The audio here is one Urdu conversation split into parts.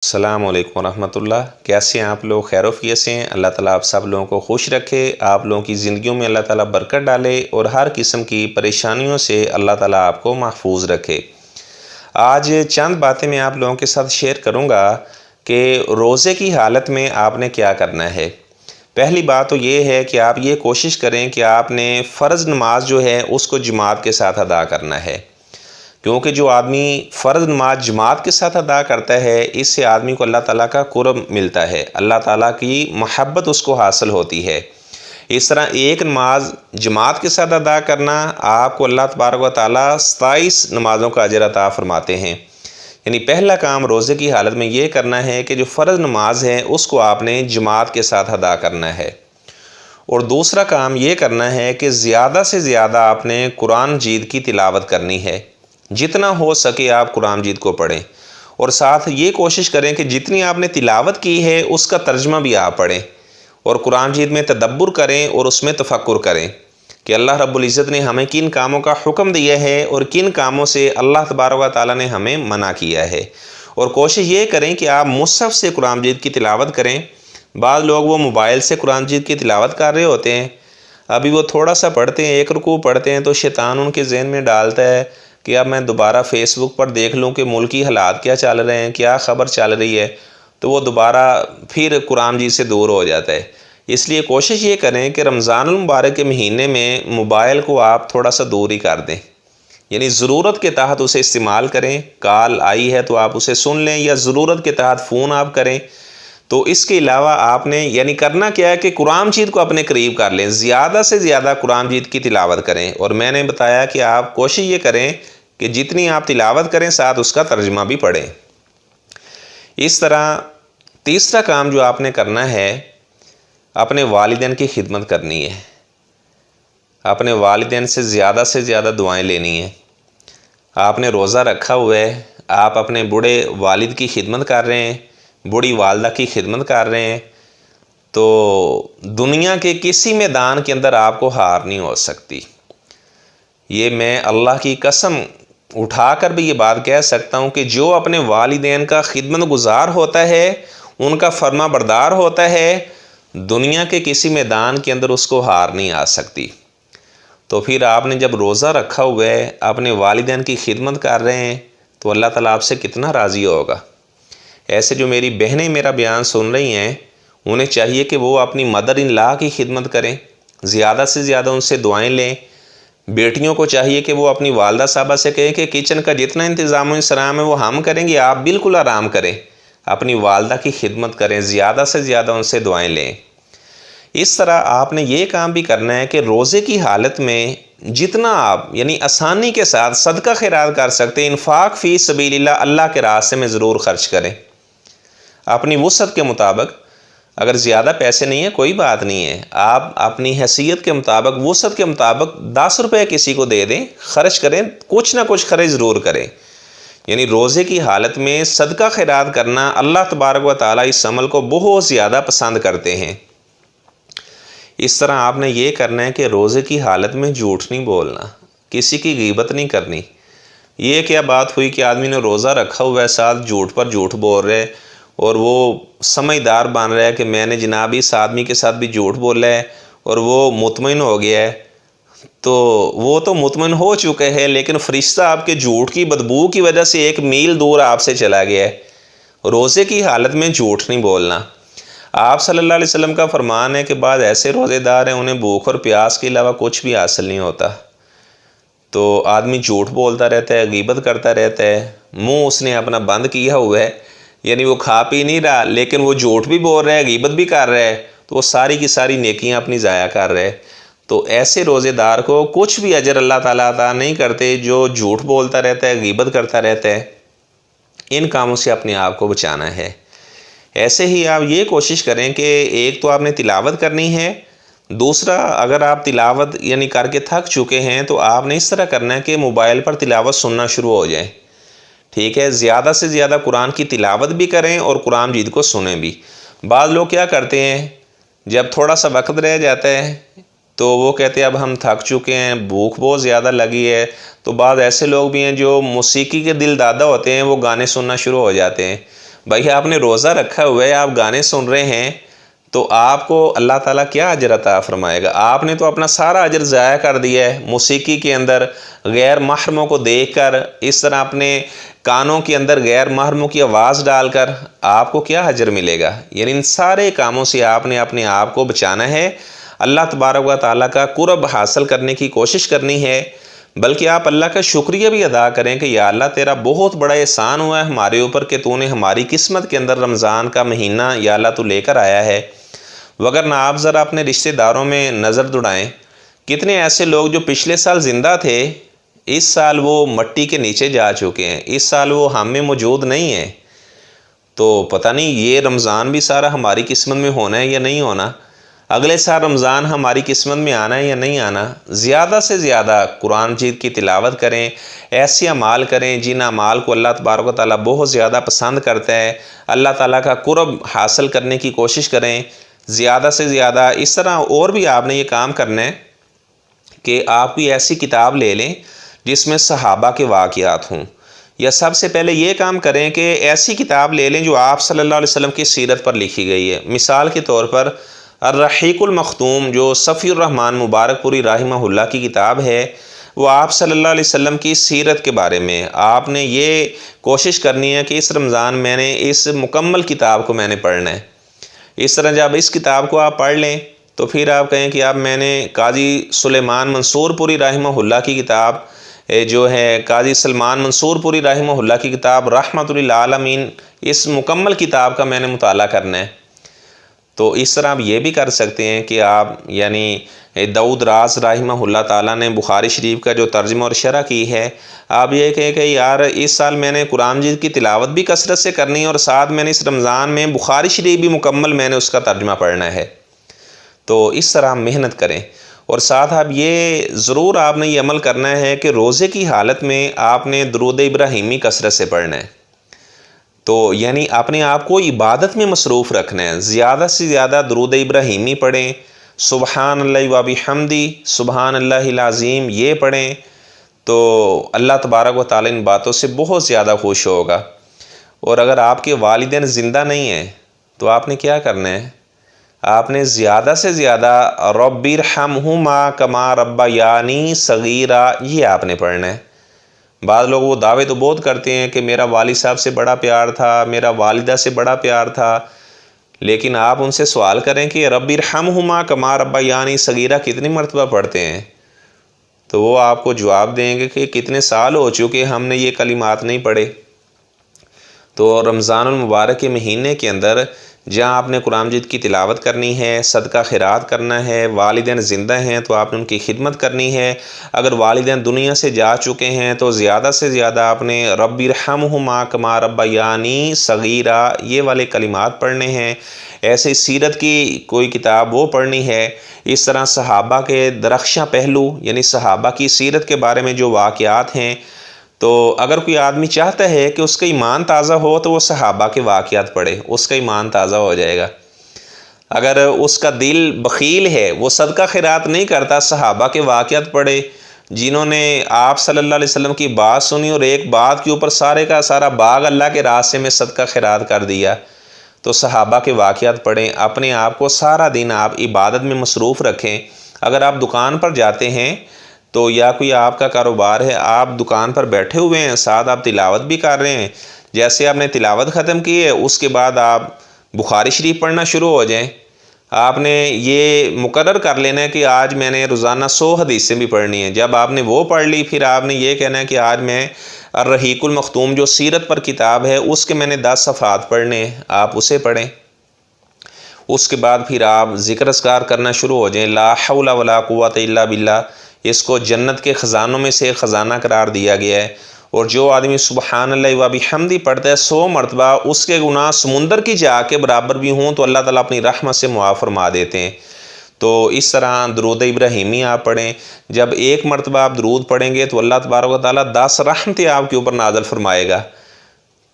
السلام علیکم ورحمۃ اللہ۔ کیسے ہیں آپ لوگ؟ خیر و عافیت سے ہیں؟ اللہ تعالیٰ آپ سب لوگوں کو خوش رکھے، آپ لوگوں کی زندگیوں میں اللہ تعالیٰ برکت ڈالے اور ہر قسم کی پریشانیوں سے اللہ تعالیٰ آپ کو محفوظ رکھے۔ آج چند باتیں میں آپ لوگوں کے ساتھ شیئر کروں گا کہ روزے کی حالت میں آپ نے کیا کرنا ہے۔ پہلی بات تو یہ ہے کہ آپ یہ کوشش کریں کہ آپ نے فرض نماز جو ہے اس کو جماعت کے ساتھ ادا کرنا ہے، کیونکہ جو آدمی فرض نماز جماعت کے ساتھ ادا کرتا ہے اس سے آدمی کو اللہ تعالیٰ کا قرب ملتا ہے، اللہ تعالیٰ کی محبت اس کو حاصل ہوتی ہے۔ اس طرح ایک نماز جماعت کے ساتھ ادا کرنا آپ کو اللہ تبارک و تعالیٰ 27 نمازوں کا اجر عطا فرماتے ہیں۔ یعنی پہلا کام روزے کی حالت میں یہ کرنا ہے کہ جو فرض نماز ہے اس کو آپ نے جماعت کے ساتھ ادا کرنا ہے، اور دوسرا کام یہ کرنا ہے کہ زیادہ سے زیادہ آپ نے قرآن مجید کی تلاوت کرنی ہے۔ جتنا ہو سکے آپ قرآن مجید کو پڑھیں، اور ساتھ یہ کوشش کریں کہ جتنی آپ نے تلاوت کی ہے اس کا ترجمہ بھی آپ پڑھیں، اور قرآن مجید میں تدبر کریں اور اس میں تفکر کریں کہ اللہ رب العزت نے ہمیں کن کاموں کا حکم دیا ہے اور کن کاموں سے اللہ تبارک و تعالیٰ نے ہمیں منع کیا ہے۔ اور کوشش یہ کریں کہ آپ مصحف سے قرآن مجید کی تلاوت کریں۔ بعض لوگ وہ موبائل سے قرآن مجید کی تلاوت کر رہے ہوتے ہیں، ابھی وہ تھوڑا سا پڑھتے ہیں، ایک رکوع پڑھتے ہیں تو شیطان ان کے ذہن میں ڈالتا ہے کہ اب میں دوبارہ فیس بک پر دیکھ لوں کہ ملکی حالات کیا چل رہے ہیں، کیا خبر چل رہی ہے، تو وہ دوبارہ پھر قرآن مجید سے دور ہو جاتا ہے۔ اس لیے کوشش یہ کریں کہ رمضان المبارک کے مہینے میں موبائل کو آپ تھوڑا سا دور ہی کر دیں، یعنی ضرورت کے تحت اسے استعمال کریں۔ کال آئی ہے تو آپ اسے سن لیں، یا ضرورت کے تحت فون آپ کریں۔ تو اس کے علاوہ آپ نے یعنی کرنا کیا ہے کہ قرآن مجید کو اپنے قریب کر لیں، زیادہ سے زیادہ قرآن مجید کی تلاوت کریں، اور میں نے بتایا کہ آپ کوشش یہ کریں کہ جتنی آپ تلاوت کریں ساتھ اس کا ترجمہ بھی پڑھیں۔ اس طرح تیسرا کام جو آپ نے کرنا ہے، اپنے والدین کی خدمت کرنی ہے، اپنے والدین سے زیادہ دعائیں لینی ہیں۔ آپ نے روزہ رکھا ہوا ہے، آپ اپنے بوڑھے والد کی خدمت کر رہے ہیں، بوڑھی والدہ کی خدمت کر رہے ہیں، تو دنیا کے کسی میدان کے اندر آپ کو ہار نہیں ہو سکتی۔ یہ میں اللہ کی قسم اٹھا کر بھی یہ بات کہہ سکتا ہوں کہ جو اپنے والدین کا خدمت گزار ہوتا ہے، ان کا فرما بردار ہوتا ہے، دنیا کے کسی میدان کے اندر اس کو ہار نہیں آ سکتی۔ تو پھر آپ نے جب روزہ رکھا ہوا ہے، اپنے والدین کی خدمت کر رہے ہیں، تو اللہ تعالیٰ آپ سے کتنا راضی ہوگا۔ ایسے جو میری بہنیں میرا بیان سن رہی ہیں، انہیں چاہیے کہ وہ اپنی مدر ان لا کی خدمت کریں، زیادہ سے زیادہ ان سے دعائیں لیں۔ بیٹیوں کو چاہیے کہ وہ اپنی والدہ صاحبہ سے کہیں کہ کچن کا جتنا انتظام و انصرام ہے وہ ہم کریں گے، آپ بالکل آرام کریں، اپنی والدہ کی خدمت کریں، زیادہ سے زیادہ ان سے دعائیں لیں۔ اس طرح آپ نے یہ کام بھی کرنا ہے کہ روزے کی حالت میں جتنا آپ یعنی آسانی کے ساتھ صدقہ خیرات کر سکتے ہیں، انفاق فی سبیل اللہ، اللہ کے راستے میں ضرور خرچ کریں اپنی وسعت کے مطابق۔ اگر زیادہ پیسے نہیں ہیں کوئی بات نہیں ہے، آپ اپنی حیثیت کے مطابق، وسعت کے مطابق 10 روپے کسی کو دے دیں، خرچ کریں، کچھ نہ کچھ خرچ ضرور کریں۔ یعنی روزے کی حالت میں صدقہ خیرات کرنا اللہ تبارک و تعالیٰ اس عمل کو بہت زیادہ پسند کرتے ہیں۔ اس طرح آپ نے یہ کرنا ہے کہ روزے کی حالت میں جھوٹ نہیں بولنا، کسی کی غیبت نہیں کرنی۔ یہ کیا بات ہوئی کہ آدمی نے روزہ رکھا ہوا ہے، ساتھ جھوٹ پر جھوٹ بول رہے، اور وہ سمجھدار بن رہا ہے کہ میں نے جناب اس آدمی کے ساتھ بھی جھوٹ بولا ہے اور وہ مطمئن ہو گیا ہے۔ تو وہ تو مطمئن ہو چکے ہیں، لیکن فرشتہ آپ کے جھوٹ کی بدبو کی وجہ سے 1 میل دور آپ سے چلا گیا ہے۔ روزے کی حالت میں جھوٹ نہیں بولنا۔ آپ صلی اللہ علیہ وسلم کا فرمان ہے کہ بعض ایسے روزے دار ہیں انہیں بھوک اور پیاس کے علاوہ کچھ بھی حاصل نہیں ہوتا، تو آدمی جھوٹ بولتا رہتا ہے، غیبت کرتا رہتا ہے، منہ اس نے اپنا بند کیا ہوا ہے، یعنی وہ کھا پی نہیں رہا لیکن وہ جھوٹ بھی بول رہا ہے، غیبت بھی کر رہا ہے، تو وہ ساری کی ساری نیکیاں اپنی ضائع کر رہے۔ تو ایسے روزے دار کو کچھ بھی اجر اللہ تعالیٰ عطا نہیں کرتے، جو جھوٹ بولتا رہتا ہے، غیبت کرتا رہتا ہے۔ ان کاموں سے اپنے آپ کو بچانا ہے۔ ایسے ہی آپ یہ کوشش کریں کہ ایک تو آپ نے تلاوت کرنی ہے، دوسرا اگر آپ تلاوت یعنی کر کے تھک چکے ہیں تو آپ نے اس طرح کرنا ہے کہ موبائل پر تلاوت سننا شروع ہو جائیں، ٹھیک ہے؟ زیادہ سے زیادہ قرآن کی تلاوت بھی کریں اور قرآن مجید کو سنیں بھی۔ بعض لوگ کیا کرتے ہیں، جب تھوڑا سا وقت رہ جاتا ہے تو وہ کہتے ہیں اب ہم تھک چکے ہیں، بھوک بہت زیادہ لگی ہے، تو بعض ایسے لوگ بھی ہیں جو موسیقی کے دل دادا ہوتے ہیں، وہ گانے سننا شروع ہو جاتے ہیں۔ بھائی آپ نے روزہ رکھا ہوا ہے، آپ گانے سن رہے ہیں، تو آپ کو اللہ تعالیٰ کیا اجر عطا فرمائے گا؟ آپ نے تو اپنا سارا اجر ضائع کر دیا ہے موسیقی کے اندر، غیر محرموں کو دیکھ کر، اس طرح اپنے کانوں کے اندر غیر محرموں کی آواز ڈال کر آپ کو کیا اجر ملے گا؟ یعنی ان سارے کاموں سے آپ نے اپنے آپ کو بچانا ہے، اللہ تبارک و تعالیٰ کا قرب حاصل کرنے کی کوشش کرنی ہے، بلکہ آپ اللہ کا شکریہ بھی ادا کریں کہ یا اللہ تیرا بہت بڑا احسان ہوا ہے ہمارے اوپر کہ تو نے ہماری قسمت کے اندر رمضان کا مہینہ یا اللہ تو لے کر آیا ہے۔ وگرنہ آپ ذرا اپنے رشتہ داروں میں نظر دوڑائیں، کتنے ایسے لوگ جو پچھلے سال زندہ تھے، اس سال وہ مٹی کے نیچے جا چکے ہیں، اس سال وہ ہم میں موجود نہیں ہیں۔ تو پتہ نہیں یہ رمضان بھی سارا ہماری قسمت میں ہونا ہے یا نہیں ہونا، اگلے سال رمضان ہماری قسمت میں آنا ہے یا نہیں آنا۔ زیادہ سے زیادہ قرآن مجید کی تلاوت کریں، ایسے اعمال کریں جن اعمال کو اللہ تبارک و تعالیٰ بہت زیادہ پسند کرتا ہے، اللہ تعالیٰ کا قرب حاصل کرنے کی کوشش کریں زیادہ سے زیادہ۔ اس طرح اور بھی آپ نے یہ کام کرنا ہے کہ آپ بھی ایسی کتاب لے لیں جس میں صحابہ کے واقعات ہوں، یا سب سے پہلے یہ کام کریں کہ ایسی کتاب لے لیں جو آپ صلی اللہ علیہ وسلم کی سیرت پر لکھی گئی ہے۔ مثال کے طور پر الرحیق المختوم جو صفی الرحمن مبارک پوری رحمہ اللہ کی کتاب ہے، وہ آپ صلی اللہ علیہ وسلم کی سیرت کے بارے میں آپ نے یہ کوشش کرنی ہے کہ اس رمضان میں نے اس مکمل کتاب کو میں نے پڑھنا ہے۔ اس طرح جب اس کتاب کو آپ پڑھ لیں تو پھر آپ کہیں کہ اب میں نے قاضی سلیمان منصور پوری رحمہ اللہ کی کتاب جو ہے، قاضی سلمان منصور پوری رحمہ اللہ کی کتاب رحمۃ للعالمین، اس مکمل کتاب کا میں نے مطالعہ کرنا ہے۔ تو اس طرح آپ یہ بھی کر سکتے ہیں کہ آپ یعنی داؤد راز رحمہ اللہ تعالیٰ نے بخاری شریف کا جو ترجمہ اور شرح کی ہے، آپ یہ کہیں کہ یار اس سال میں نے قرآن مجید کی تلاوت بھی کثرت سے کرنی ہے، اور ساتھ میں نے اس رمضان میں بخاری شریف بھی مکمل میں نے اس کا ترجمہ پڑھنا ہے۔ تو اس طرح آپ محنت کریں، اور ساتھ آپ یہ ضرور آپ نے یہ عمل کرنا ہے کہ روزے کی حالت میں آپ نے درود ابراہیمی کثرت سے پڑھنا ہے۔ تو یعنی اپنے آپ کو عبادت میں مصروف رکھنا ہے، زیادہ سے زیادہ درود ابراہیمی پڑھیں، سبحان اللہ و بحمدی، سبحان اللہ العظیم، یہ پڑھیں، تو اللہ تبارک و تعالیٰ ان باتوں سے بہت زیادہ خوش ہوگا۔ اور اگر آپ کے والدین زندہ نہیں ہیں تو آپ نے کیا کرنا ہے؟ آپ نے زیادہ سے زیادہ رب ارحمہما کما ربیانی صغیرا، یہ آپ نے پڑھنا ہے۔ بعض لوگ وہ دعوے تو بہت کرتے ہیں کہ میرا والد صاحب سے بڑا پیار تھا، میرا والدہ سے بڑا پیار تھا، لیکن آپ ان سے سوال کریں کہ رب ارحمہما کما ربیانی صغیرا کتنی مرتبہ پڑھتے ہیں، تو وہ آپ کو جواب دیں گے کہ کتنے سال ہو چکے ہم نے یہ کلمات نہیں پڑھے۔ تو رمضان المبارک کے مہینے کے اندر جہاں آپ نے قرآن مجید کی تلاوت کرنی ہے، صدقہ خیرات کرنا ہے، والدین زندہ ہیں تو آپ نے ان کی خدمت کرنی ہے، اگر والدین دنیا سے جا چکے ہیں تو زیادہ سے زیادہ آپ نے رب ارحمہما کما ربیانی صغیرا یہ والے کلمات پڑھنے ہیں۔ ایسے سیرت کی کوئی کتاب وہ پڑھنی ہے، اس طرح صحابہ کے درخشاں پہلو یعنی صحابہ کی سیرت کے بارے میں جو واقعات ہیں، تو اگر کوئی آدمی چاہتا ہے کہ اس کا ایمان تازہ ہو تو وہ صحابہ کے واقعات پڑھے، اس کا ایمان تازہ ہو جائے گا۔ اگر اس کا دل بخیل ہے، وہ صدقہ خیرات نہیں کرتا، صحابہ کے واقعات پڑھے جنہوں نے آپ صلی اللہ علیہ وسلم کی بات سنی اور ایک بات کے اوپر سارے کا سارا باغ اللہ کے راستے میں صدقہ خیرات کر دیا، تو صحابہ کے واقعات پڑھیں۔ اپنے آپ کو سارا دن آپ عبادت میں مصروف رکھیں۔ اگر آپ دکان پر جاتے ہیں تو یا کوئی آپ کا کاروبار ہے، آپ دکان پر بیٹھے ہوئے ہیں، ساتھ آپ تلاوت بھی کر رہے ہیں، جیسے آپ نے تلاوت ختم کی ہے اس کے بعد آپ بخاری شریف پڑھنا شروع ہو جائیں۔ آپ نے یہ مقرر کر لینا ہے کہ آج میں نے روزانہ 100 حدیثیں بھی پڑھنی ہیں۔ جب آپ نے وہ پڑھ لی پھر آپ نے یہ کہنا ہے کہ آج میں الرحیق المختوم جو سیرت پر کتاب ہے اس کے میں نے 10 صفحات پڑھنے ہیں، آپ اسے پڑھیں۔ اس کے بعد پھر آپ ذکر اذکار کرنا شروع ہو جائیں، لا حول ولا قوت الا باللہ، اس کو جنت کے خزانوں میں سے خزانہ قرار دیا گیا ہے، اور جو آدمی سبحان اللہ و بحمدی پڑھتا ہے 100 مرتبہ، اس کے گناہ سمندر کی جا کے برابر بھی ہوں تو اللہ تعالیٰ اپنی رحمت سے معاف فرما دیتے ہیں۔ تو اس طرح درود ابراہیمی آپ پڑھیں، جب 1 مرتبہ آپ درود پڑھیں گے تو اللہ تبارک و تعالیٰ 10 رحمتیں آپ کے اوپر نازل فرمائے گا۔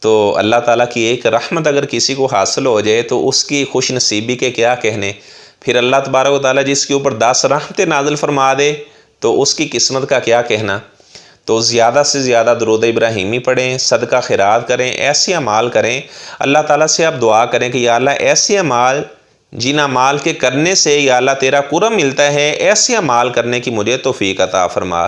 تو اللہ تعالیٰ کی ایک رحمت اگر کسی کو حاصل ہو جائے تو اس کی خوش نصیبی کے کیا کہنے، پھر اللہ تبارک و تعالیٰ جس کے اوپر 10 رحمتیں نازل فرما دے تو اس کی قسمت کا کیا کہنا۔ تو زیادہ سے زیادہ درود ابراہیمی پڑھیں، صدقہ خیرات کریں، ایسے اعمال کریں۔ اللہ تعالیٰ سے آپ دعا کریں کہ یا اللہ ایسے اعمال جن اعمال کے کرنے سے یا اللہ تیرا قرب ملتا ہے، ایسے اعمال کرنے کی مجھے توفیق عطا فرما۔